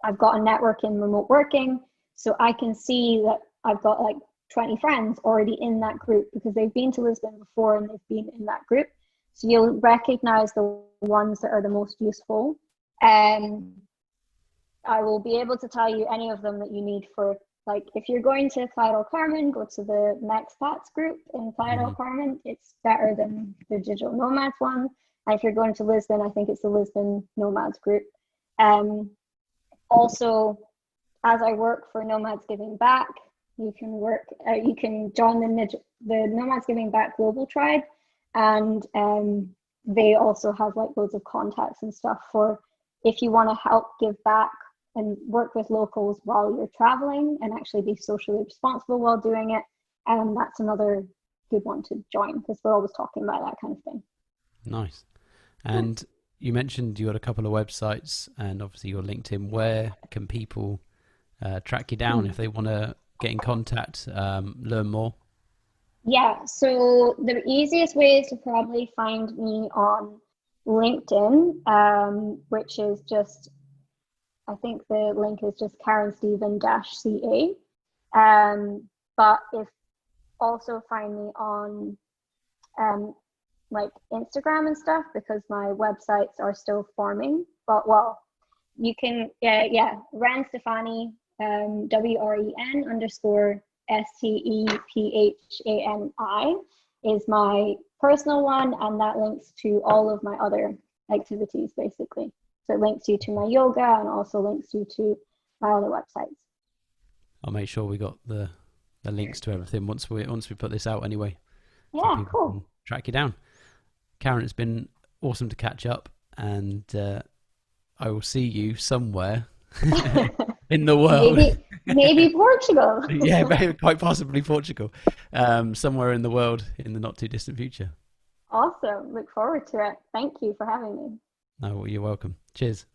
I've got a network in remote working, so I can see that I've got like 20 friends already in that group because they've been to Lisbon before and they've been in that group. So you'll recognize the ones that are the most useful. I will be able to tell you any of them that you need for, like, if you're going to Playa del Carmen, go to the Mexpats group in Playa del Carmen. It's better than the Digital Nomads one. And if you're going to Lisbon, I think it's the Lisbon Nomads group. Also, as I work for Nomads Giving Back, you can join the Nomads Giving Back Global Tribe, and they also have like loads of contacts and stuff for if you want to help give back and work with locals while you're traveling and actually be socially responsible while doing it. And that's another good one to join because we're always talking about that kind of thing. Nice. And you mentioned you got a couple of websites and obviously your LinkedIn. Where can people track you down if they want to get in contact, learn more? Yeah, so the easiest way is to probably find me on LinkedIn, which is just, I think the link is just Karen Stephen -CA. But if also find me on like Instagram and stuff, because my websites are still forming. But well, you can, Ren Stefani, WREN_STEPHANI is my personal one, and that links to all of my other activities, basically. So it links you to my yoga and also links you to my other websites. I'll make sure we got the links to everything once we put this out anyway, so Yeah, people can cool. track you down. Karen, it's been awesome to catch up, and I will see you somewhere in the world. Maybe Portugal. Yeah, maybe, quite possibly Portugal, somewhere in the world in the not too distant future. Awesome. Look forward to it. Thank you for having me. No, well, you're welcome. Cheers.